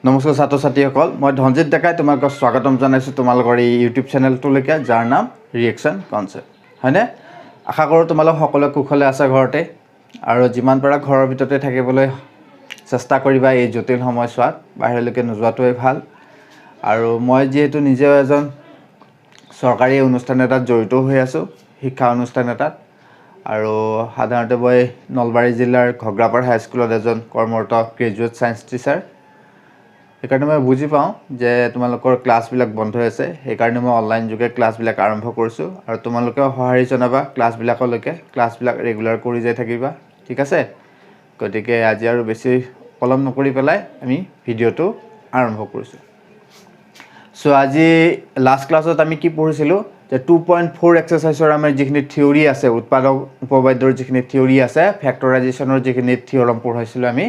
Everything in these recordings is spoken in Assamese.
নমস্কাৰ ছাত্ৰ ছাত্ৰীসকল মই ধনজিত ডেকাই তোমালোকক স্বাগতম জনাইছো তোমালোকৰ এই ইউটিউব চেনেলটোলৈকে যাৰ নাম ৰিয়েকচন কনসেপ্ট হয়নে আশা কৰোঁ তোমালোক সকলোৱে কুশলে আছে ঘৰতে আৰু যিমান পাৰা ঘৰৰ ভিতৰতে থাকিবলৈ চেষ্টা কৰিবা এই জটিল সময়ছোৱাত বাহিৰলৈকে নোযোৱাটোৱে ভাল আৰু মই যেহেতু নিজে এজন চৰকাৰী অনুষ্ঠান এটাত জড়িত হৈ আছো শিক্ষা অনুষ্ঠান এটাত আৰু সাধাৰণতে মই নলবাৰী জিলাৰ ঘগ্ৰাপাৰ হাই স্কুলত এজন কৰ্মৰত গ্ৰেজুৱেট সায়েন্স টিচাৰ সেইকাৰণে মই বুজি পাওঁ যে তোমালোকৰ ক্লাছবিলাক বন্ধ আছে সেইকাৰণে মই অনলাইন যোগে ক্লাছবিলাক আৰম্ভ কৰিছো আৰু তোমালোকে সহাৰি জনাবা ক্লাছবিলাকলৈকে ক্লাছবিলাক ৰেগুলাৰ কৰি যাই থাকিবা ঠিক আছে গতিকে আজি আৰু বেছি পলম নকৰি পেলাই আমি ভিডিঅটো আৰম্ভ কৰিছো সো আজি লাষ্ট ক্লাছত আমি কি পঢ়িছিলো যে 2.4 এক্সাৰসাইজৰ আমাৰ যিখিনি থিওৰি আছে উৎপাদক উপবাদ্যৰ যিখিনি থিওৰি আছে ফেক্টৰাইজেশ্যনৰ যিখিনি থিওৰম পঢ়াইছিলো আমি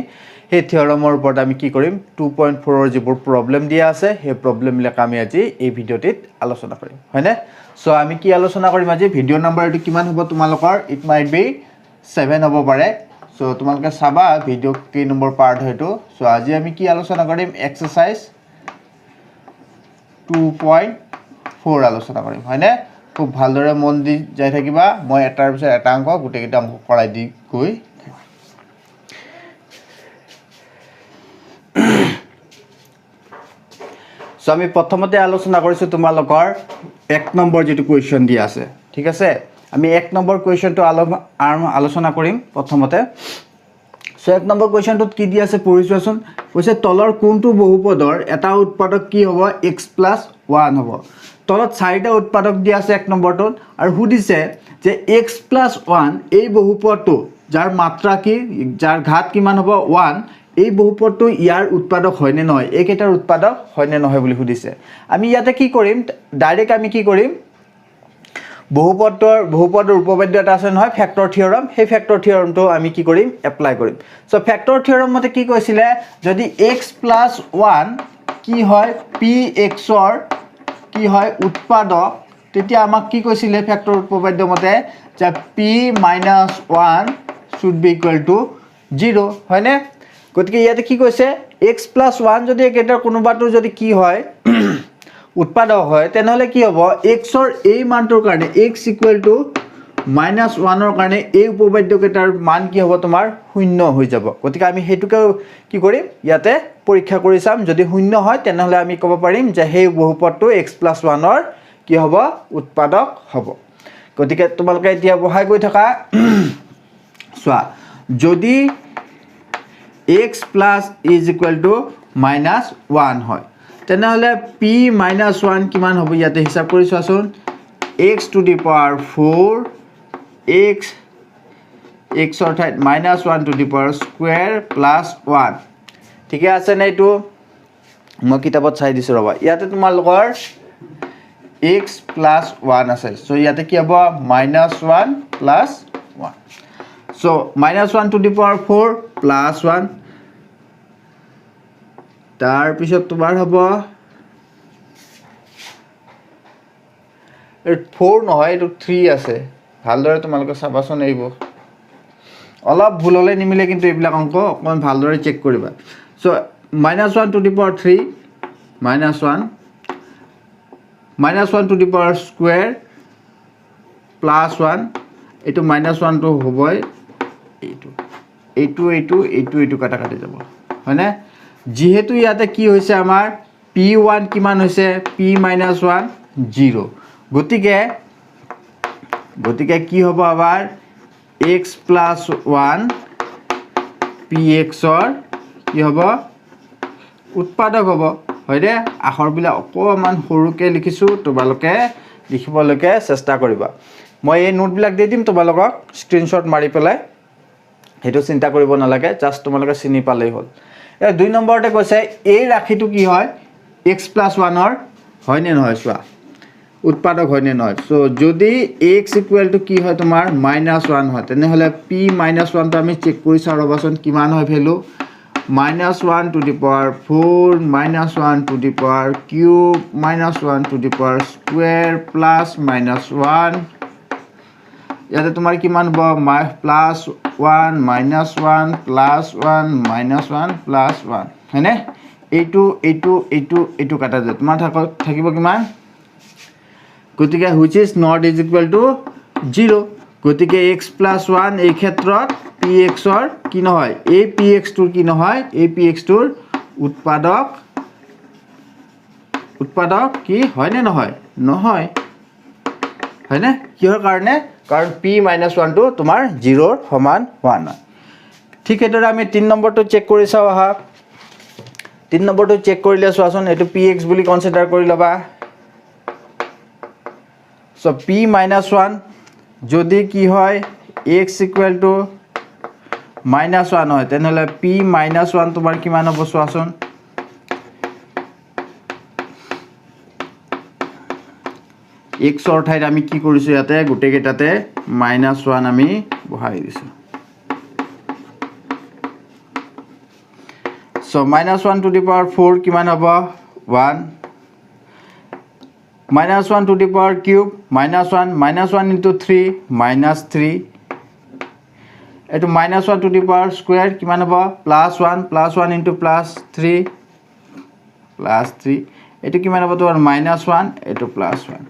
সেই থিওৰমৰ ওপৰত আমি কি কৰিম 2.4 ৰ যিবোৰ প্ৰবলেম দিয়া আছে সেই প্ৰবলেমবিলাক আমি আজি এই ভিডিঅ'টিত আলোচনা কৰিম হয়নে সো আমি কি আলোচনা কৰিম আজি ভিডিঅ' নাম্বাৰটো কিমান হ'ব তোমালোকৰ ইট মাইট বি 7 হ'ব পাৰে সো তোমালোকে চাবা ভিডিঅ' কি নম্বৰ পাৰ্ট হয়তো সো আজি আমি কি আলোচনা কৰিম এক্সাৰসাইজ 2.4 আলোচনা কৰিম হয়নে খুব ভালদৰে মন দি যাই থাকিবা মই এটাৰ পিছত এটা অংক গুটেকিটা অংক কৰাই দি গৈ সো আমি প্ৰথমতে আলোচনা কৰিছো তোমালোকৰ 1 নম্বৰ যেটো কোৱেশ্চন দিয়া আছে ঠিক আছে আমি 1 নম্বৰ কোৱেশ্চনটো আলোচনা কৰিম প্ৰথমতে সো 1 নম্বৰ কোৱেশ্চনটোত কি দিয়া আছে পঢ়িছোৱাচোন কৈছে তলৰ কোনটো বহুপদৰ এটা উৎপাদক কি হ'ব x + 1 হ'ব তলত চাৰিটা উৎপাদক দিয়া আছে 1 নম্বৰটোত আৰু সুধিছে যে x + 1 এই বহুপদটো যাৰ মাত্ৰা কি যাৰ ঘাত কিমান হ'ব 1 এই বহুপদটো ইয়াৰ উৎপাদক হয় নে নহয় একেটাৰ উৎপাদক হয় নে নহয় বুলি সুধিছে আমি ইয়াতে কি কৰিম ডাইৰেক্ট আমি কি কৰিম বহুপদৰ উপবাদ্য এটা আছে নহয় ফেক্টৰ থিওৰম সেই ফেক্টৰ থিওৰমটো আমি কি কৰিম এপ্লাই কৰিম সো ফেক্টৰ থিওৰম মতে কি কৈছিলে যদি x + 1 কি হয় px ৰ কি হয় উৎপাদক তেতিয়া আমাক কি কৈছিলে ফেক্টৰ উপবাদ্য মতে যে p - 1 should be equal to 0 হয়নে গতিকে ইয়াতে কি কৈছে x + 1 যদি একেটাৰ কোনোবাটো যদি কি হয় উৎপাদক হয় তেনেহলে কি হ'ব x ৰ এই মানটোৰ কাৰণে x = -1 ৰ কাৰণে এই উপবাদ্যকেটাৰ মান কি হ'ব তোমাৰ শূন্য হৈ যাব গতিকে আমি হেতুকে কি কৰিম ইয়াতে পৰীক্ষা কৰি চাম যদি শূন্য হয় তেনেহলে আমি ক'ব পাৰিম যে সেই বহুপদটো x + 1 ৰ কি হ'ব উৎপাদক হ'ব গতিকে তোমালোকে এতিয়া বহাই গৈ থকা সোৱা যদি x + -1 হয় তেনেহলে p - 1 কিমান হ'ব ইয়াতে হিসাব কৰি চোৱাচোন x⁴ x ৰ ঠাইত -1² + 1 ঠিকে আছে নে এইটো মই কিতাপত চাই দিছো ৰবা ইয়াতে তোমালোকৰ x + 1 আছে সো ইয়াতে কি হ'ব -1 + 1 সো -1⁴ + 1 তাৰ পিছত তোমাৰ হ'ব 4 নহয় এটো 3 আছে ভালদৰে তোমালোকে চাবাচোন এইবোৰ অলপ ভুল হলে নিমিলে কিন্তু এইবিলাক অংক অকমান ভালদৰে চেক কৰিবা সো -1⁴ -1 -1² + 1 এটো -1 টো হ'বই এইটো কাটা কাটি যাব হয়নে যেহেতু ইয়াতে কি হৈছে আমাৰ p1 কিমান হৈছে p - 1 0 গতিকে কি হ'ব আবার x + 1 px ৰ কি হ'ব উৎপাদক হ'ব হয়নে আখৰবিলাক অকমান সৰুকে লিখিছো তোমালোকে লিখিবলৈকে চেষ্টা কৰিবা মই এই নোটবিলাক দি দিম তোমালোকক স্ক্ৰিনশ্বট মাৰি পেলাই হেতু চিন্তা কৰিব নালাগে জাস্ট তোমালোকে চিনি পালেই হ'ল এই 2 নম্বৰতে কৈছে এই ৰাখিটো কি হয় x + 1 ৰ হয় নে নহয় চোৱা উৎপাদক হয় নে নহয় সো যদি x = কি হয় তোমাৰ -1 হয় তেনেহলে p - 1 টো আমি চেক কৰি চাও ৰবাচোন কিমান হয় ভ্যালু -1⁴ -1⁴ -1² + -1 ইয়াতে তোমাৰ কিমান হ'ব +1 -1 +1 -1 +1 হয়নে এইটো কাটা যায় তোমাৰ থাকিব কিমান গতিকে which is not is equal to 0 গতিকে x + 1 এই ক্ষেত্ৰত px ৰ কি নহয় এই px টোৰ কি নহয় এই px টোৰ উৎপাদক কি হয় নে নহয় নহয় হয়নে কিহৰ কাৰণে কাৰণ p - 1 টো তোমাৰ 0 ৰ সমান হোৱা নাই ঠিক এদৰে আমি 3 নম্বৰটো চেক কৰি চাও আহা 3 নম্বৰটো চেক কৰিলে চোৱাচোন এটো px বুলি কনসিডাৰ কৰি লবা সো p - 1 যদি কি হয় x = -1 হয় তেনেহলে p - 1 তোমাৰ কিমান হ'ব চোৱাচোন x ৰ ঠাইত আমি কি কৰিছো ইয়াতে গুটে কেটাতে -1 আমি বহাই দিছো সো -1 টু দি পাৱাৰ 4 কিমান হ'ব 1 -1 to the power cube -1 into 3 -3 এটো -1 to the power square কিমান হ'ব +1 into +3 +3 এটো কিমান হ'ব তোমাৰ -1 এটো +1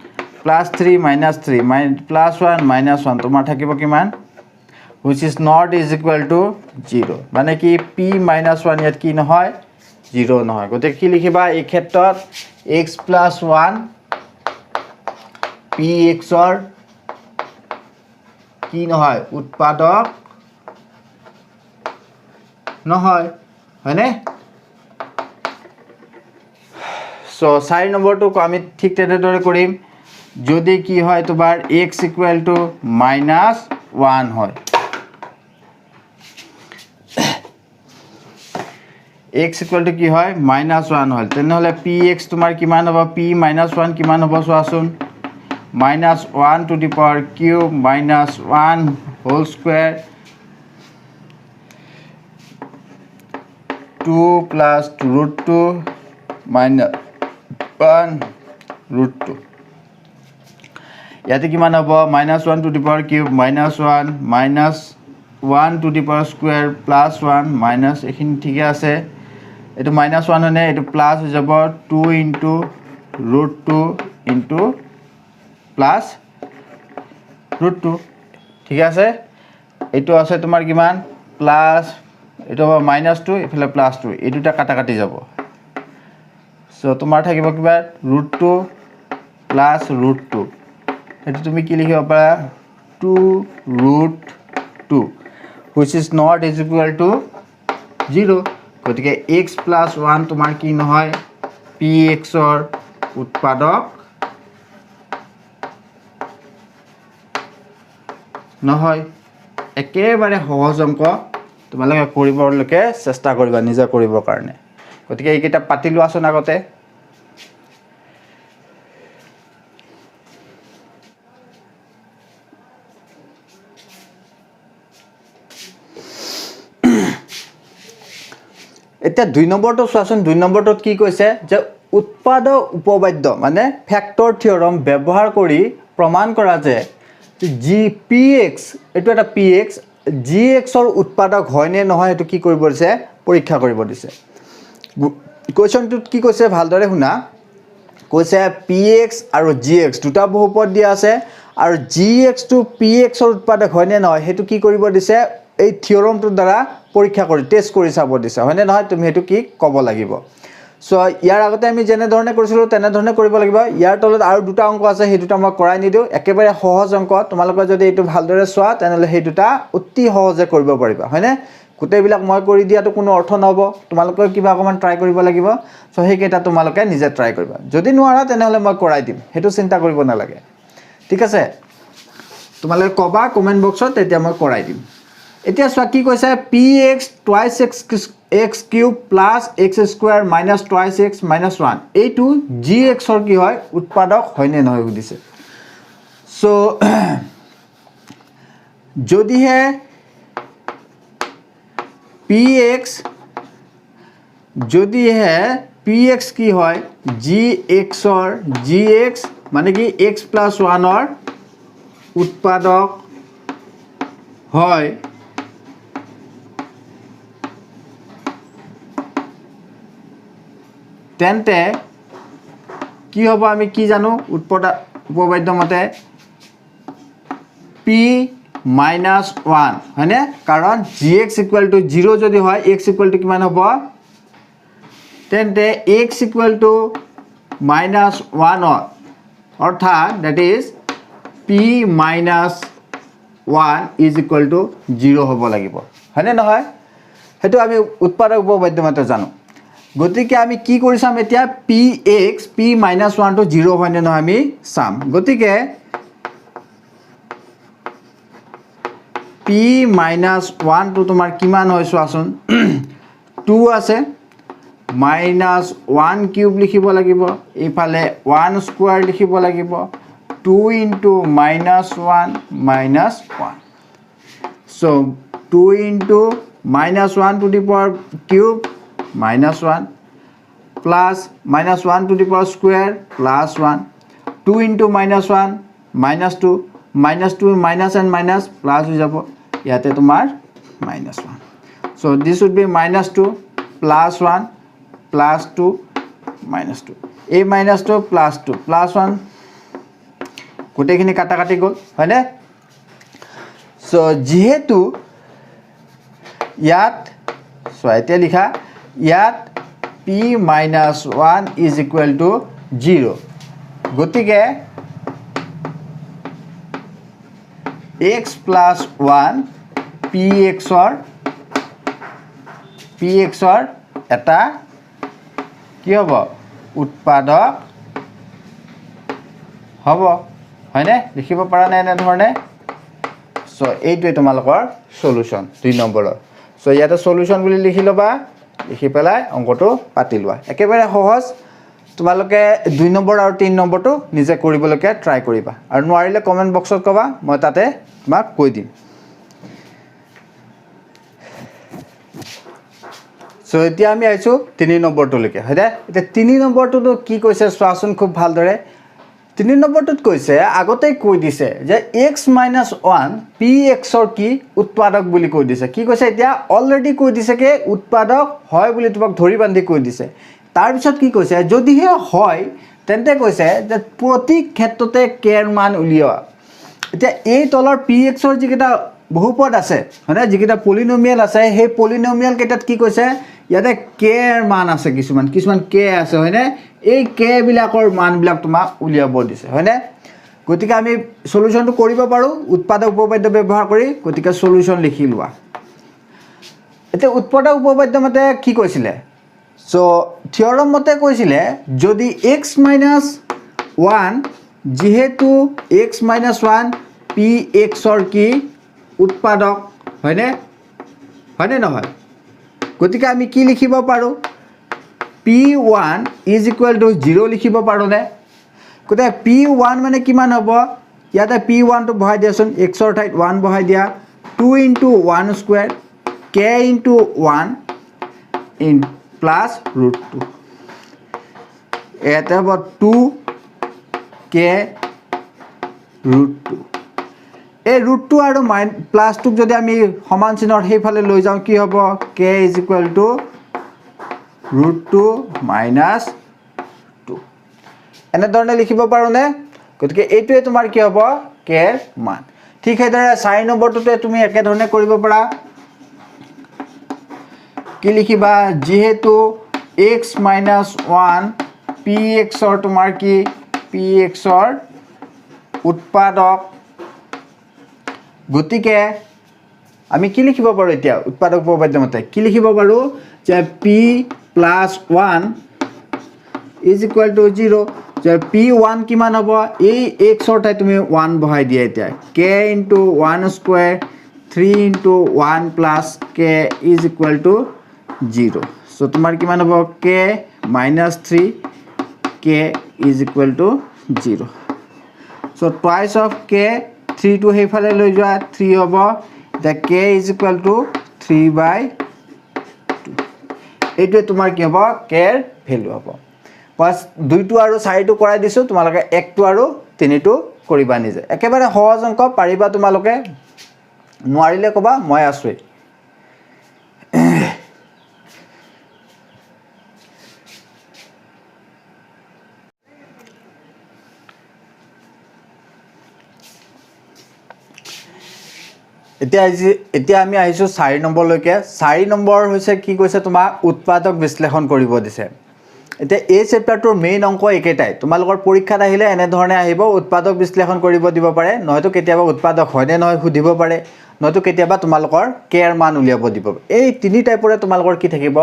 +3 -3 +1 -1 তোমাৰ থাকিব কিমান which is not is equal to 0 মানে কি p - 1 ইয়াত কি নহয় 0 নহয় গতে কি লিখিবা এই ক্ষেত্ৰত x + 1 px ৰ কি নহয় উৎপাদক নহয় হয়নে সো 4 নম্বৰটো আমি ঠিক তেনেদৰে কৰিম যদি কি হয় তোমাৰ x = -1 হয় x = কি হয় -1 হয় তেনেহলে px তোমাৰ কিমান হ'ব p - 1 কিমান হ'ব চোৱাচোন -1 to the power cube -1 whole square 2 plus √2 minus 1 √2 ইয়াতে কিমান হ'ব -1 to the power cube -1 minus 1 to the power square +1 minus এখিনি ঠিক আছে এটো -1 হনে এটো প্লাস হৈ যাব 2 into √2 into plus √2 ঠিক আছে এটো আছে তোমাৰ কিমান প্লাস এটো হ'ব -2 ইফালে +2 এই দুটা কাটা কাটি যাব সো তোমাৰ থাকিব কিবা √2 plus √2 এটো তুমি কি লিখিব পাৰা 2√2 which is not is equal to 0 গতিকে x + 1 তোমাৰ কি নহয় px ৰ উৎপাদক নহয় একেবাৰে সহজ অংক তোমালোকে কৰিবলৈকে চেষ্টা কৰিবা নিজে কৰিবৰ কাৰণে গতিকে এই কিতাপ পাতি লোৱাচোন আগতে এতিয়া 2 নম্বৰটো চোৱাচোন 2 নম্বৰটোত কি কৈছে যে উৎপাদক উপবাদ্য মানে ফ্যাক্টৰ থিওৰাম ব্যৱহাৰ কৰি প্ৰমাণ কৰা যে px এটো এটা px gx ৰ উৎপাদক হয় নে নহয় এটো কি কৰিব দিছে পৰীক্ষা কৰিব দিছে কোৱেশ্চনটোত কি কৈছে ভালদৰে শুনা কৈছে px আৰু gx দুটা বহুপদ দিয়া আছে আৰু gx টো px ৰ উৎপাদক হয় নে নহয় হেতু কি কৰিব দিছে এই থিওৰামটোৰ দ্বাৰা পৰীক্ষা কৰি টেস্ট কৰি চাব দিছে হয় নে নহয় তুমি হেতু কি ক'ব লাগিব সো ইয়াৰ আগতে আমি যেনে ধৰণে কৰিছিলো তেনে ধৰণে কৰিব লাগিব ইয়াৰ তলত আৰু দুটা অংক আছে সেই দুটা মই কৰাই নিদিও একেবাৰে সহজ অংক তোমালোকে যদি এটো ভালদৰে চোৱা তেনেহলে সেই দুটা অতি সহজে কৰিব পাৰিবা হয়নে গোটেইবিলাক মই কৰি দিয়াটো কোনো অৰ্থ নহব তোমালোকে কিবা অকমান ট্ৰাই কৰিব লাগিব সো হেকেটা তোমালোকে নিজে ট্ৰাই কৰিবা যদি নোৱাৰা তেনেহলে মই কৰাই দিম হেতু চিন্তা কৰিব নালাগে ঠিক আছে তোমালোকে কবা কমেন্ট বক্সত তেতিয়া মই কৰাই দিম এতিয়া চোৱা কি কৈছে px twice x cube plus x square minus twice x minus 1 এইটো gx ৰ কি হয় উৎপাদক হয় নে নহয় সুধিছে সো যদি হে px কি হয় gx ৰ gx মানে কি x + 1 ৰ উৎপাদক হয় তেন্তে কি হ'ব আমি কি জানো উপপাদ্য মতে p minus 1 হয়নে কাৰণ gx equal to 0 যদি হয় x equal to কিমান হ'ব তেন্তে x equal to minus 1 অৰ্থাৎ that is p minus 1 is equal to 0 হ'ব লাগিব হয়নে নহয় হেতু আমি উৎপাদক উপপাদ্য মতে জানো গতিকে আমি কি কৰি চাম এতিয়া px p minus 1 to 0 হয়নে নহয় আমি চাম গতিকে p minus 1 to তোমাৰ কিমান হয় চোৱাচোন 2 আছে minus 1 কিউব লিখিব লাগিব ইফালে 1 স্কয়াৰ লিখিব লাগিব 2 into minus 1 minus 1 so 2 into minus 1 to the power cube minus 1 plus minus 1 to the power square plus 1 2 into minus 1 minus 2 minus 2 minus and minus plus হৈ যাব ইয়াতে তোমাৰ minus 1 so this would be minus 2 plus 1 plus 2 minus 2 a minus 2 plus 2 plus 1 গোটেইখিনি কাটা কাটি গল হয়নে so যেহেতু ইয়াত so এতিয়া লিখা ইয়াত p minus 1 is equal to 0 গতিকে x plus 1 px or এটা কি হ'ব উৎপাদক হ'ব হয়নে লিখিব পৰা নাই এনে ধৰণে সো এইটোৱে তোমালোকৰ সলিউশন 2 নম্বৰৰ সো ইয়াতে সলিউশন বুলি লিখি লবা লিখি পেলাই অংকটো পাতি লোৱা একেবাৰে সহজ তোমালোকে 2 নম্বৰ আৰু 3 নম্বৰটো নিজে কৰিবলৈকে ট্ৰাই কৰিবা আৰু নোৱাৰিলে কমেন্ট বক্সত কবা মই তাতে তোমাক কৈ দিম সো এতিয়া আমি আইছো 3 নম্বৰটোলৈকে হয়দে এতিয়া 3 নম্বৰটো কি কৈছে চোৱাচোন খুব ভালদৰে 3 নম্বৰটোত কৈছে আগতেই কৈ দিছে যে x - 1 px ৰ কি উৎপাদক বুলি কৈ দিছে কি কৈছে এতিয়া অলৰেডি কৈ দিছে যে উৎপাদক হয় বুলি তোমাক ধৰি বান্ধি কৈ দিছে তাৰ পিছত কি কৈছে যদিহে হয় তেন্তে কৈছে যে প্ৰতি ক্ষেত্ৰতে k ৰ মান উলিওৱা এতিয়া এই তলৰ px ৰ যিকেটা বহুপদ আছে মানে যিকেটা পলিনোমিয়াল আছে সেই পলিনোমিয়াল কেটাত কি কৈছে ইয়াতে k ৰ মান আছে কিছুমান k আছে হয়নে এই k বিলাকৰ মান বিলাক তোমাক উলিয়াব দিছে হয়নে গতিকে আমি সলিউশনটো কৰিব পাৰো উৎপাদক উপপাদ্য ব্যৱহাৰ কৰি গতিকে সলিউশন লিখি লোৱা এতে উৎপাদক উপপাদ্য মতে কি কৈছিলে সো থিওৰম মতে কৈছিলে যদি x - 1 যেহেতু x - 1 px ৰ কি উৎপাদক হয়নে হয়নে নহয় গতিকে আমি কি লিখিব পাৰো p1 is equal to 0 লিখিব পাৰো নে গতিকে p1 মানে কিমান হ'ব ইয়াতে p1 টো বহাই দিয়াচোন x ৰ ঠাইত 1 বহাই দিয়া 2 into 1 square k into 1 in plus root 2 এটা হ'ব 2 k root 2 এই root 2 আৰু plus 2 যদি আমি সমান চিহ্নৰ হেইফালে লৈ যাও কি হ'ব k is equal to root 2 minus 2 এনে ধৰণে লিখিব পাৰো নে গতিকে এইটোৱে তোমাৰ কি হ'ব k ৰ মান ঠিক হেদৰে 4 নম্বৰটোতে তুমি একে ধৰণে কৰিব পাৰা কি লিখিবা যেহেতু x - 1 px ৰ তোমাৰ কি px ৰ উৎপাদক গতিকে আমি কি লিখিব পাৰো এতিয়া উৎপাদক উপপাদ্য মতে কি লিখিব পাৰো যে p + 1 is equal to 0 যে p1 কিমান হ'ব এই x ৰ ঠাইত তুমি 1 বহাই দিয়া এতিয়া k into 1 square 3 into 1 plus k is equal to 0 so তোমাৰ কিমান হ'ব k - 3 k is equal to 0 so twice of k 3 to হেইফালে লৈ যোৱা 3 হ'ব the k is equal to 3/2 এইটো তোমাৰ কি হ'ব k ৰ ভ্যালু হ'ব বাস 2 টো আৰু 4 টো কৰাই দিছো তোমালোকে 1 টো আৰু 3 টো কৰিবা নিজে একেবাৰে সহজ অংক পাৰিবা তোমালোকে নোৱাৰিলে কবা মই আছুই এতিয়া আমি আহিছোঁ 4 নম্বৰলৈকে 4 নম্বৰ হৈছে কি কৈছে তোমাক উৎপাদক বিশ্লেষণ কৰিব দিছে এতিয়া এই চেপ্টাৰটোৰ মেইন অংক একেটাই তোমালোকৰ পৰীক্ষাত আহিলে এনেধৰণে আহিব উৎপাদক বিশ্লেষণ কৰিব দিব পাৰে নহয়তো কেতিয়াবা উৎপাদক হয় নে নহয় সুধিব পাৰে নহয়তো কেতিয়াবা তোমালোকৰ কেয়াৰ মান উলিয়াব দিব এই তিনি টাইপৰে তোমালোকৰ কি থাকিব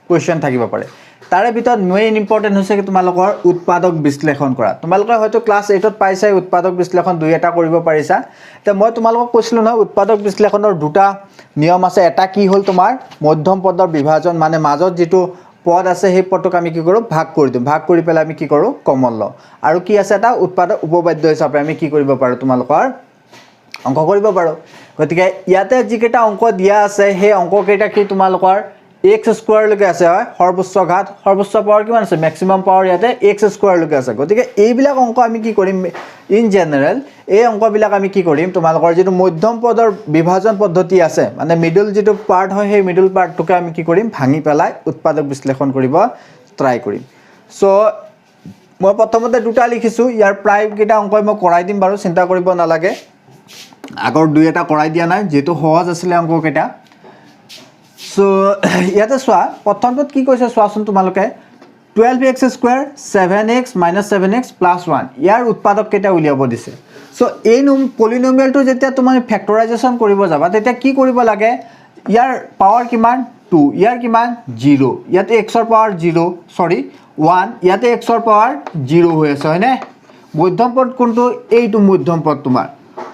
কোৱেশ্চন থাকিব পাৰে তাৰে ভিতৰত মেইন ইম্পৰ্টেন্ট হৈছে কি তোমালোকৰ উৎপাদক বিশ্লেষণ কৰা তোমালোকে হয়তো ক্লাছ 8 ত পাইছাই উৎপাদক বিশ্লেষণ দুই এটা কৰিব পাৰিছা তে মই তোমালোকক কৈছিলো না উৎপাদক বিশ্লেষণৰ দুটা নিয়ম আছে এটা কি হ'ল তোমাৰ মধ্যম পদৰ বিভাজন মানে মাজত যেটো পদ আছে সেই পদটোক আমি কি কৰো ভাগ কৰি দিম ভাগ কৰি পেলাই আমি কি কৰো কমন লওঁ আৰু কি আছে এটা উৎপাদক উপবাদ্য হিচাপে আমি কি কৰিব পাৰো তোমালোকৰ অংক কৰিব পাৰো গতিকে ইয়াতে যিকেটা অংক দিয়া আছে সেই অংক কেইটা কি তোমালোকৰ x স্কয়াৰ লকে আছে হয় সৰ্বোচ্চ ঘাত সৰ্বোচ্চ পাৱাৰ কিমান আছে ম্যাক্সিমাম পাৱাৰ ইয়াতে x স্কয়াৰ লকে আছে গতিকে এইবিলাক অংক আমি কি কৰিম ইন জেনাৰেল এই অংকবিলাক আমি কি কৰিম তোমালোকৰ যেটো মধ্যম পদৰ বিভাজন পদ্ধতি আছে মানে মিডল যেটো পাৰ্ট হয় সেই মিডল পাৰ্টটোকে আমি কি কৰিম ভাঙি পেলাই উৎপাদক বিশ্লেষণ কৰিব ট্ৰাই কৰিম সো মই প্ৰথমতে দুটা লিখিছো ইয়াৰ প্ৰায় কেটা অংক মই কৰাই দিম বাৰু চিন্তা কৰিব নালাগে আগৰ দুই এটা কৰাই দিয়া নাই যেটো সহজ আছিল অংক কেটা সো ইয়াতে সোয়া প্ৰথমত কি কৈছে সোয়াচোন তোমালোকে 12x স্কয়াৰ 7x - 7x + 1 ইয়াৰ উৎপাদক কেটা উলিয়াব দিছে সো এই পলিনোমিয়ালটো যেতিয়া তুমি ফ্যাক্টৰাইজেচন কৰিব যাবা তেতিয়া কি কৰিব লাগে ইয়াৰ পাৱাৰ কিমান 2 ইয়াৰ কিমান 0 ইয়াতে x ৰ পাৱাৰ 0 সৰি 1 ইয়াতে x ৰ পাৱাৰ 0 হৈ আছে হয়নে মধ্যম পদ কোনটো এইটো মধ্যম পদ তোমাৰ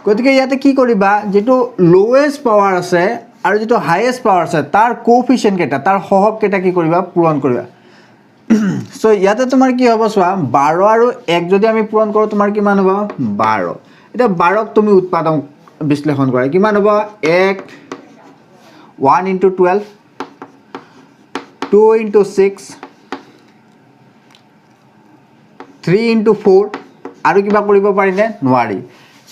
গতিকে ইয়াতে কি কৰিবা যেটো লোৱেষ্ট পাৱাৰ আছে আৰু যেটো হাইয়েষ্ট পাৱাৰ আছে তাৰ কোএফিচিয়েন্ট কেটা তাৰ সহগ কেটা কি কৰিবা পূৰণ কৰিবা সো ইয়াতে তোমাৰ কি হ'ব সোৱা 12 আৰু 1 যদি আমি পূৰণ কৰো তোমাৰ কিমান হ'ব 12 এটা 12ক তুমি উৎপাদক বিশ্লেষণ কৰা কিমান হ'ব 1 1 * 12 2 * 6 3 * 4 আৰু কিবা কৰিব পাৰি নে নোৱাৰি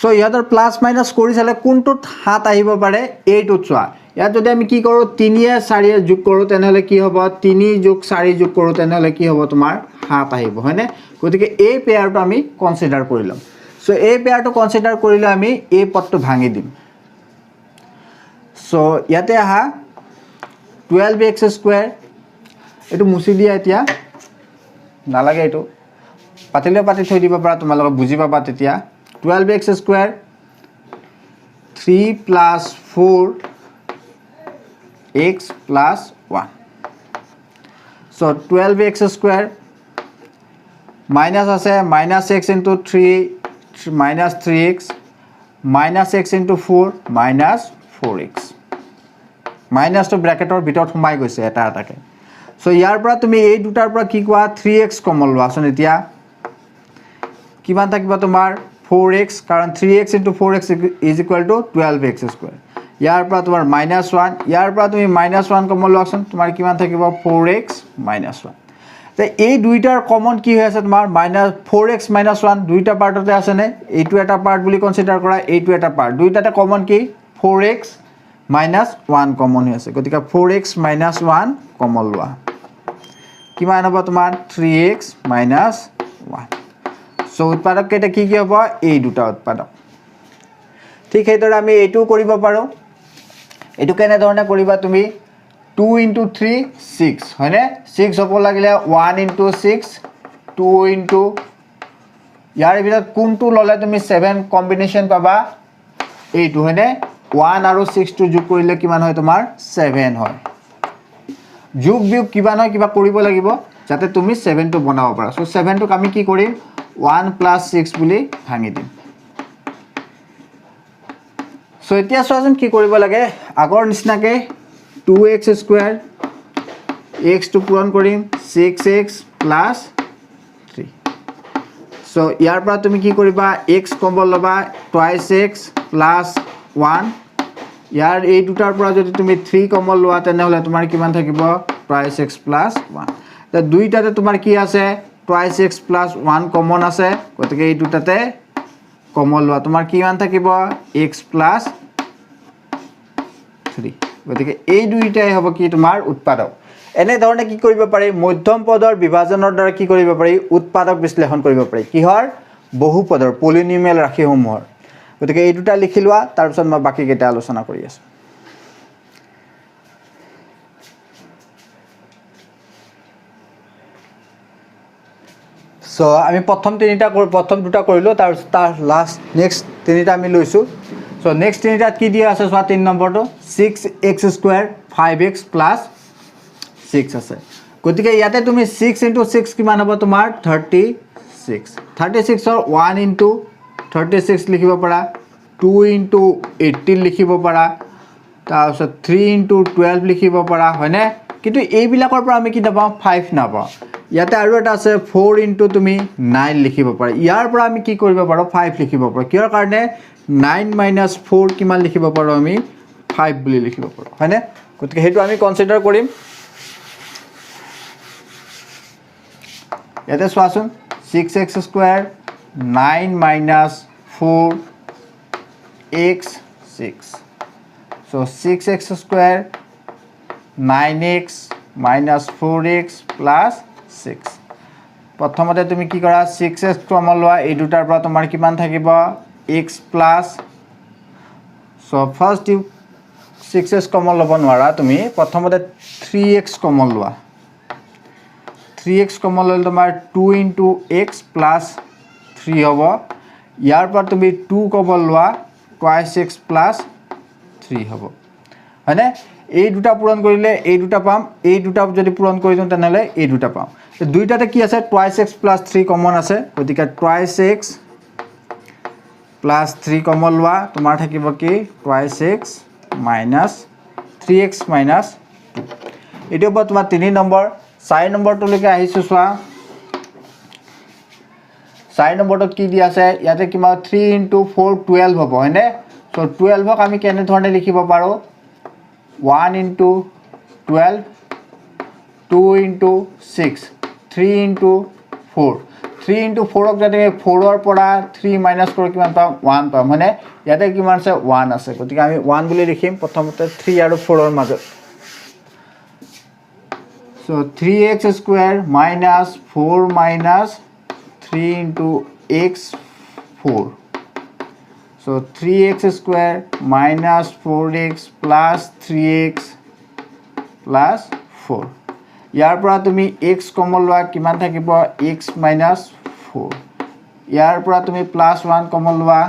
সো ইয়াতৰ প্লাস মাইনাস কৰি চালে কোনটোত হাত আহিব পাৰে এইটোত চোৱা ইয়াত যদি আমি কি কৰো 3 এ 4 এ যোগ কৰো তেনেহলে কি হ'ব 3 + 4 যোগ কৰো তেনেহলে কি হ'ব তোমাৰ হাত আহিব হয়নে গতিকে এই পেয়াৰটো আমি কনসিডাৰ কৰিলাম সো এই পেয়াৰটো কনসিডাৰ কৰিলে আমি এই পদটো ভাঙি দিম সো ইয়াতে আহা 12x স্কয়াৰ এটো মুছি দিয়া এতিয়া নালাগে এটো পাতিলে পাতি থৈ দিব পাৰা তোমালোকে বুজি পাবা তেতিয়া 12x square 3 + 4x + 1 so 12x square minus আছে -x * 3 -3x -x * 4 -4x minus তো ব্ৰ্যাকেটৰ ভিতৰত সোমাই গৈছে এটা এটাকে সো ইয়াৰ পৰা তুমি এই দুটাৰ পৰা কি কোৱা 3x কমন লোৱাচোন এতিয়া কিমান থাকিব তোমাৰ 4x কাৰণ 3x * 4x = 12x স্কয়াৰ ইয়াৰ পৰা তোমাৰ -1 ইয়াৰ পৰা তুমি -1 কমন লোৱাচোন তোমাৰ কিমান থাকিব 4x - 1 তে এই দুইটাৰ কমন কি হৈ আছে তোমাৰ -4x - 1 দুইটা পাৰ্টতে আছে নে এইটো এটা পাৰ্ট বুলি কনসিডাৰ কৰা এইটো এটা পাৰ্ট দুইটাতে কমন কি 4x - 1 কমন হৈ আছে গতিকে 4x - 1 কমন লোৱা কিমান হ'ব তোমাৰ 3x - 1 সো উৎপাদক কেটা কি হ'ব এই দুটা উৎপাদক ঠিক হেইদৰে আমি এইটো কৰিব পাৰো এটো কেনে ধৰণে কৰিবা তুমি 2 * 3 6 হয়নে 6 হ'ব লাগিলে 1 * 6 2 ইয়াৰ ভিতৰত কোনটো ললে তুমি 7 কম্বিনেশন পাবা এইটো হয়নে 1 আৰু 6 টো যোগ কৰিলে কিমান হয় তোমাৰ 7 হয় যোগ বিয়োগ কিমান হয় কিবা কৰিব লাগিব যাতে তুমি 7 টো বনাব পাৰা সো 7 টোক আমি কি কৰিম 1 + 6 বুলি ভাঙি দিম সো এতিয়া চোৱাচোন কি কৰিব লাগে আগৰ নিচিনাকে 2x স্কয়াৰ x টো পূৰণ কৰিম 6x + 3 সো ইয়াৰ পৰা তুমি কি কৰিবা x কমন লবা twice x + 1 ইয়াৰ এই দুটাৰ পৰা যদি তুমি 3 কমন লোৱা তেনেহলে তোমাৰ কিমান থাকিব twice x + 1 তে দুইটাতে তোমাৰ কি আছে twice x + 1 কমন আছে গতিকে এই দুটাতে কমন লোৱা তোমাৰ কিমান থাকিব x + 3 গতিকে এই দুইটাই হ'ব কি তোমাৰ উৎপাদক এনে ধৰণে কি কৰিব পাৰি মধ্যম পদৰ বিভাজনৰ দ্বাৰা কি কৰিব পাৰি উৎপাদক বিশ্লেষণ কৰিব পাৰি কিহৰ বহু পদৰ পলিনোমিয়াল ৰাশিসমূহৰ গতিকে এই দুটা লিখি লোৱা তাৰপিছত মই বাকীকেইটা আলোচনা কৰি আছোঁ সো আমি প্ৰথম দুটা কৰিলোঁ তাৰপিছত তাৰ লাষ্ট নেক্সট তিনিটা আমি লৈছোঁ সো নেক্সট তিনিটাত কি দিয়া আছে চোৱা 3 নম্বৰটো 6x স্কোয়াৰ 5x প্লাছ 6 আছে গতিকে ইয়াতে তুমি 6 * 6 কিমান হ'ব তোমাৰ 36 36ৰ 1 * 36 লিখিব পাৰা 2 * 18 লিখিব পাৰা তাৰপিছত 3 * 12 লিখিব পাৰা হয়নে কিন্তু এইবিলাকৰ পৰা আমি কি নাপাওঁ 5 নাপাওঁ ইয়াতে আৰু এটা আছে 4 * তুমি 9 লিখিব পাৰা ইয়াৰ পৰা আমি কি কৰিব পাৰো 5 লিখিব পাৰো কিহৰ কাৰণে 9 - 4 কিমান লিখিব পাৰো আমি 5 বুলি লিখিব পাৰো হয়নে গতিকে হেতু আমি কনসিডাৰ কৰিম ইয়াতে চোৱাচোন 6x square 9 - 4x 6 so 6x square 9x - 4x plus 6 প্ৰথমতে তুমি কি কৰা 6x কমন লোৱা এই দুটাৰ পৰা তোমাৰ কিমান থাকিব x plus so first you 6x common ল'ব নোৱাৰা তুমি প্ৰথমতে 3x কমন লোৱা 3x কমন ল'লে তোমাৰ 2 * x plus 3 হ'ব ইয়াৰ পৰা তুমি 2 কমন লোৱা twice x plus 3 হ'ব হয়নে এই দুটা পূৰণ কৰিলে এই দুটা পাম এই দুটা যদি পূৰণ কৰি দিওঁ তেনেহলে এই দুটা পাম দুইটাতে কি আছে twice x plus 3 কমন আছে গতিকে twice x plus 3 কমন লোৱা তোমাৰ থাকিব কি twice x minus 3x minus 2 এটো হ'ব তোমাৰ 3 নম্বৰ 4 নম্বৰটো লৈকে আহিছো চোৱা 4 নম্বৰটোত কি দি আছে ইয়াতে কিমান 3 * 4 12 হ'ব হয়নে সো 12 ক আমি কেনে ধৰণে লিখিব পাৰো 1 * 12 2 * 6 3 * 4 3 * 4 ক যদি 4 ৰ পৰা 3 মাইনাস কৰি কিমান পাম 1 পাম মানে ইয়াতে কিমান আছে 1 আছে গতিকে আমি 1 বুলি লিখিম প্ৰথমতে 3 আৰু 4 ৰ মাজত so 3x square minus 4 minus 3 * x 4 so 3x square minus 4x plus 3x plus 4 ইয়াৰ পৰা তুমি x কমন লোৱা কিমান থাকিব x minus 4 ইয়াৰ পৰা তুমি plus 1 কমন লোৱা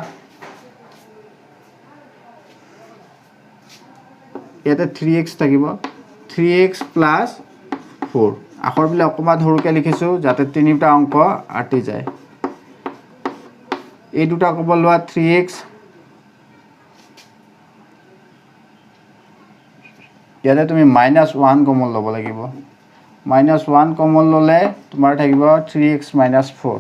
ইয়াতে 3x থাকিব 3x plus 4 আখৰ বিলে অকমা ধৰুকে লিখিছো যাতে তিনিটা অংক আটি যায় এই দুটা কমন লোৱা 3x ইয়াতে তুমি -1 কমন ল'ব লাগিব -1 কমন ললে তোমাৰ থাকিব 3x - 4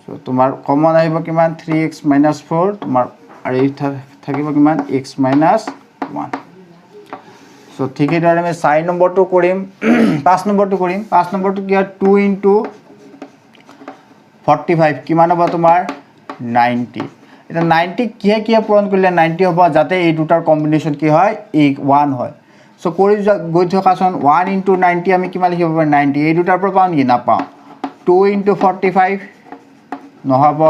সো তোমাৰ কমন আহিব কিমান 3x - 4 তোমাৰ আৰু এই থাকিব কিমান x - 1 সো ঠিক এইদৰে আমি 4 নম্বৰটো কৰিম 5 নম্বৰটো কৰিম 5 নম্বৰটো কি হয় 2 * 45 কিমান হ'ব তোমাৰ 90 এটা 90 কিহে পূৰণ কৰিলে 90 হ'ব যাতে এই দুটাৰ কম্বিনেশন কি হয় 1 হয় সো কৰি গৈ থকাচোন 1 * 90 আমি কিমান লিখিব পাৰো 90 এই দুটাৰ পৰা পাওঁ কি নাপাওঁ 2 * 45 নহব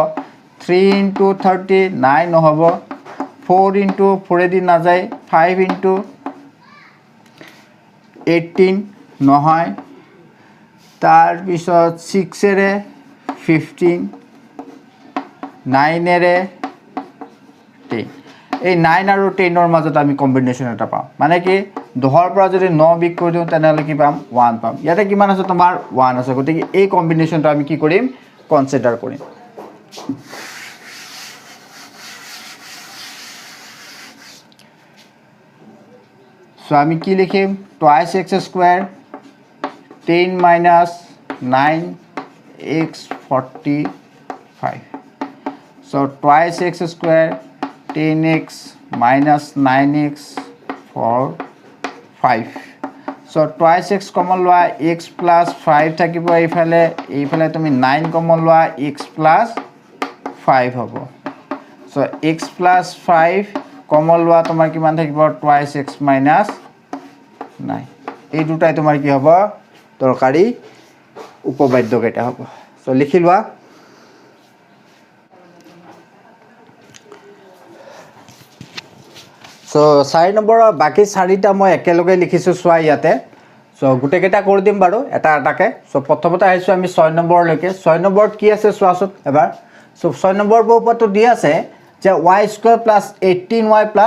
3 * 30 9 নহব 4 * 4 এদি না যায় 5 * 18 নহয় তাৰ পিছত 6 এৰে 15 9 এৰে 10 এই 9 আৰু 10 ৰ মাজত আমি কম্বিনেশন এটা পাম মানে কি 10 ৰ পৰা যদি 9 বিক কৰি দিওঁ তেনেহলে কি পাম 1 পাম ইয়াতে কিমান আছে তোমাৰ 1 আছে গতিকে এই কম্বিনেশনটো আমি কি কৰিম কনসিডাৰ কৰিম সো আমি কি লিখিম twice x square 10 minus 9x 45 so twice x square 10x minus 9x 5 so twice x common লোৱা x plus 5 থাকিব এইফালে তুমি 9 common লোৱা x plus 5 হ'ব so x plus 5 common লোৱা তোমাৰ কিমান থাকিব twice x minus 9 এই দুটাই তোমাৰ কি হ'ব দৰকাৰী উপবাদ্য কেইটা হ'ব সো লিখি লোৱা সো 4 নম্বৰৰ বাকি 4টা মই একেলগে লিখিছো সোয়া ইয়াতে সো গুটেকেটা কৰি দিম বাৰু এটা এটাকে সো প্ৰথমতে আহিছো আমি 6 নম্বৰলৈকে 6 নম্বৰত কি আছে সোয়াছত এবাৰ সো 6 নম্বৰ বহুপদটো দি আছে যে y² + 18y +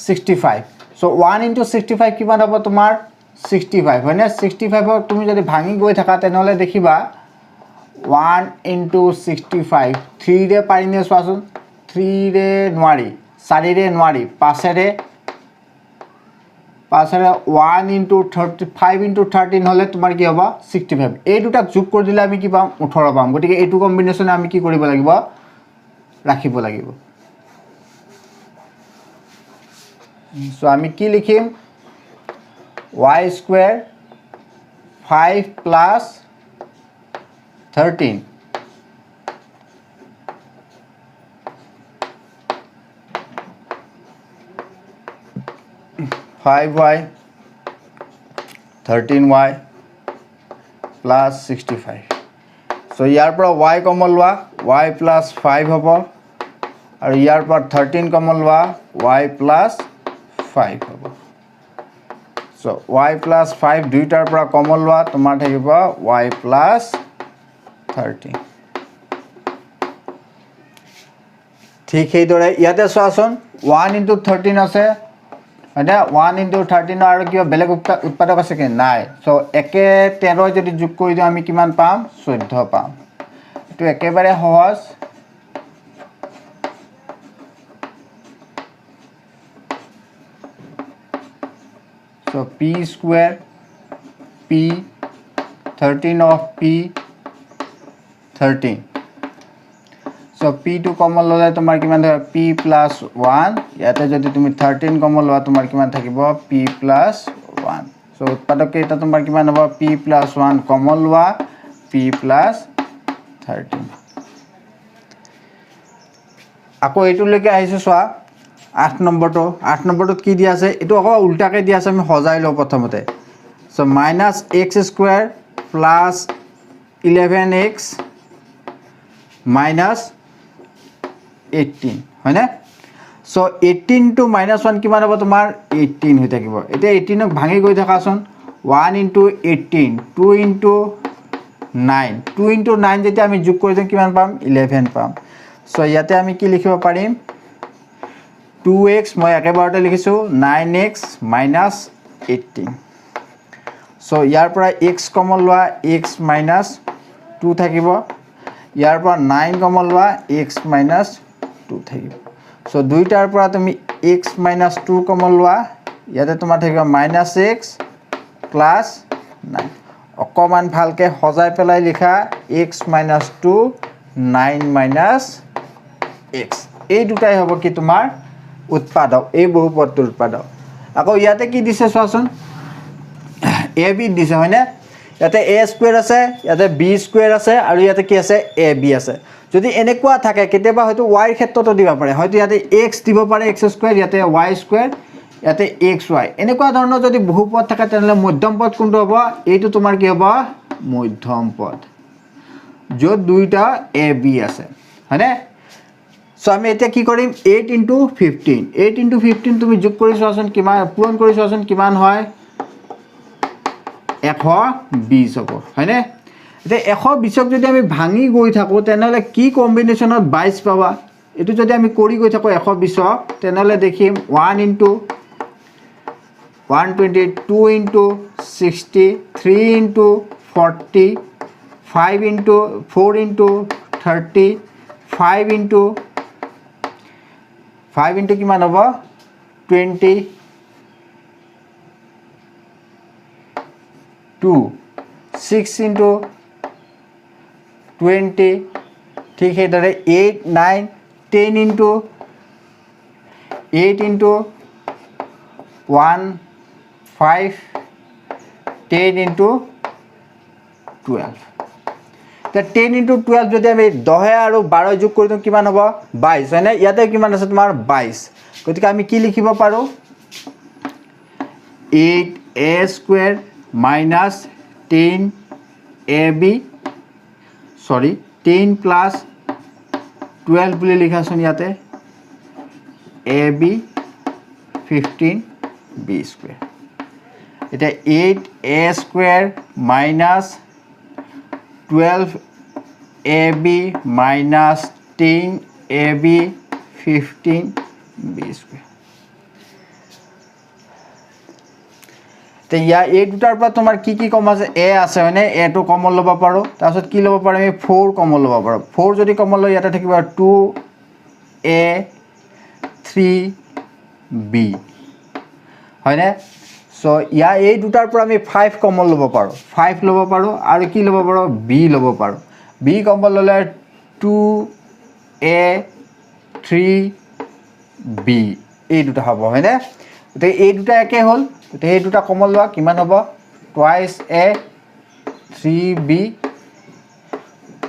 65 সো 1 * 65 কিমান হ'ব তোমাৰ 65 হয়নে 65ক তুমি যদি ভাঙি গৈ থাকা তেনেহলে দেখিবা 1 * 65 3 ৰে পাৰিনে সোয়াচোন 3 ৰে নোৱাৰি 4 ৰে নোৱাৰি 5 ৰে 1 * 35 * 13 হলে তোমাৰ কি হ'ব 65 এই দুটা যোগ কৰি দিলে আমি কি পাম 18 পাম গতিকে এইটো কম্বিনেশন আমি কি কৰিব লাগিব ৰাখিব লাগিব সো আমি কি লিখিম y² 5 + 13 5y 13y plus 65 so ইয়াৰ পৰা y কমন লোৱা y plus 5 হ'ব আৰু ইয়াৰ পৰা 13 কমন লোৱা y plus 5 হ'ব so y plus 5 দুইটাৰ পৰা কমন লোৱা তোমাৰ থাকিব y plus 13 ঠিক সেইদৰে ইয়াতে চোৱাচোন 1 * 13 আছে মানে 1 * 13 আৰু কি বেলেগ উৎপাদক আছে কি নাই সো একে 13 যদি যোগ কৰি দিও আমি কিমান পাম 14 পাম এটো একেবাৰে সহজ so p² p 13 of p 13 so p to common ললে তোমাৰ কিমান হয় p + 1 ইয়াতে যদি তুমি 13 কমন লোৱা তোমাৰ কিমান থাকিব p + 1 so উৎপাদক কেইটা তোমাৰ কিমান হ'ব p + 1 কমন লোৱা p + 13 আকৌ এইটো লৈকে আহিছো সোয়া 8 নম্বৰটো কি দিয়া আছে এটো আকৌ উল্টাকে দিয়া আছে আমি সজাই লও প্ৰথমতে so -x² + 11x - 18 হয়নে সো 18 to -1 কিমান হ'ব তোমাৰ 18 হৈ থাকিব এটা 18ক ভাঙি গৈ থাকাচোন 1 * 18 2 * 9 2 * 9 যেতিয়া আমি যোগ কৰি দিম কিমান পাম 11 পাম সো ইয়াতে আমি কি লিখিব পাৰিম 2x মই একেবাৰতে লিখিছো 9x - 18 সো ইয়াৰ পৰা x কমন লোৱা x - 2 থাকিব ইয়াৰ পৰা 9 কমন লোৱা x - 2 থাকিব সো দুইটাৰ পৰা তুমি x - 2 কমন লোৱা ইয়াতে তোমাৰ থাকিব -x + 9 অকমান ভালকে সজাই পেলাই লিখা x - 2 9 - x এই দুটাই হ'ব কি তোমাৰ উৎপাদক এই বহুপদটোৰ উৎপাদক আকৌ ইয়াতে কি দিছে চোৱাচোন ab দিছে হয়নে ইয়াতে a² আছে ইয়াতে b² আছে আৰু ইয়াতে কি আছে ab আছে যদি এনেকুৱা থাকে কেতিয়াবা হয়তো y ক্ষেত্ৰটো দিব পাৰে হয়তো ইয়াতে x দিব পাৰে x² ইয়াতে y² ইয়াতে xy এনেকুৱা ধৰণৰ যদি বহুপদ থাকে তেনলে মধ্যম পদ কোনটো হ'ব এইটো তোমাৰ কি হ'ব মধ্যম পদ যত দুইটা ab আছে হয়নে সো আমি এটা কি কৰিম 8 * 15 8 * 15 তুমি যোগ কৰি চোৱাচোন কিমান পূৰণ কৰি চোৱাচোন কিমান হয় 120 হ'ব হয়নে এতিয়া 120ক যদি আমি ভাঙি গৈ থাকো তেনেহলে কি কম্বিনেশনত 22 পাবা এটো যদি আমি কৰি গৈ থাকো 120ক তেনেহলে দেখিম 1 * 120 2 * 60 3 * 40 5 * 4 * 30 5 * কিমান হ'ব 20 2 6 * 20 ঠিক সেইদৰে 8 9 10 * 8 * 1 5 10 * 12 তে 10 * 12 যদি আমি 10 আৰু 12 যোগ কৰি দিও কিমান হ'ব 22 হয়নে ইয়াতে কিমান আছে তোমাৰ 22 গতিকে আমি কি লিখিব পাৰো 8a² - 10ab sorry 10 plus 12 বুলি লিখাছোন ইয়াতে ab 15b স্কোয়ার এটা 8a square minus 12ab minus 10ab 15b square তো ইয়াৰ এই দুটাৰ পৰা তোমাৰ কি কি কম আছে a আছে হয়নে a টো কমন ল'ব পাৰো তাৰপিছত কি ল'ব পাৰো আমি 4 কমন ল'ব পাৰো 4 যদি কমন লওঁ ইয়াতে থাকিব 2a 3b হয়নে সো ইয়াৰ এই দুটাৰ পৰা আমি 5 কমন ল'ব পাৰো 5 ল'ব পাৰো আৰু কি ল'ব পাৰো b ল'ব পাৰো b কমন ল'লে 2a 3b এই দুটা হ'ব হয়নে তো এই দুটা একে হ'ল তো এই দুটা কমন লোৱা কিমান হ'ব টুৱাইস a 3b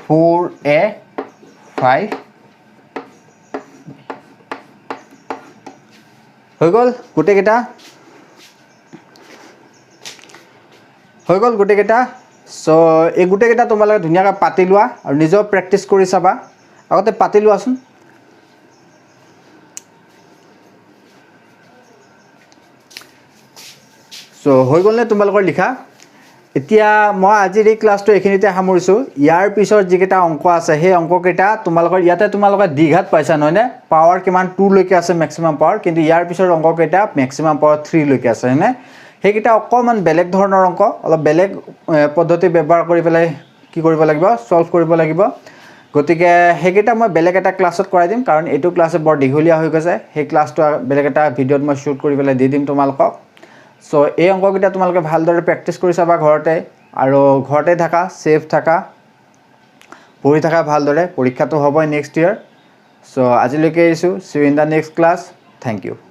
4a 5 হৈ গ'ল গোটেইকেইটা সো এই গোটেইকেইটা তোমালোকে ধুনীয়াকৈ পাতি লোৱা আৰু নিজেও প্ৰেক্টিছ কৰি চাবা আগতে পাতি লোৱাচোন সো হৈ গ'ল নে তোমালোকৰ লিখা এতিয়া মই আজিৰ এই ক্লাছটো এইখিনিতে সামৰিছো ইয়াৰ পিছৰ যিকেইটা অংক আছে সেই অংককেইটা তোমালোকৰ ইয়াতে তোমালোকে দ্বিঘাত পাইছা নহয়নে পাৱাৰ কিমান 2 লৈকে আছে মেক্সিমাম পাৱাৰ কিন্তু ইয়াৰ পিছৰ অংককেইটা মেক্সিমাম পাৱাৰ 3 লৈকে আছে হয়নে সেইকেইটা অকমান বেলেগ ধৰণৰ অংক অলপ বেলেগ পদ্ধতি ব্যৱহাৰ কৰি পেলাই কি কৰিব লাগিব সলভ কৰিব লাগিব গতিকে সেইকেইটা মই বেলেগ এটা ক্লাছত কৰাই দিম কাৰণ এইটো ক্লাছে বৰ দীঘলীয়া হৈ গৈছে সেই ক্লাছটো বেলেগ এটা ভিডিঅ'ত মই শ্বুট কৰি পেলাই দি দিম তোমালোকক সো এই অংককেইটা তোমালোকে ভালদৰে প্ৰেক্টিছ কৰি চাবা ঘৰতে আৰু ঘৰতে থাকা সেফ থাকা পঢ়ি থাকা ভালদৰে পৰীক্ষাটো হ'বই নেক্সট ইয়াৰ সো আজিলৈকে এৰিছোঁ see you in the next class thank U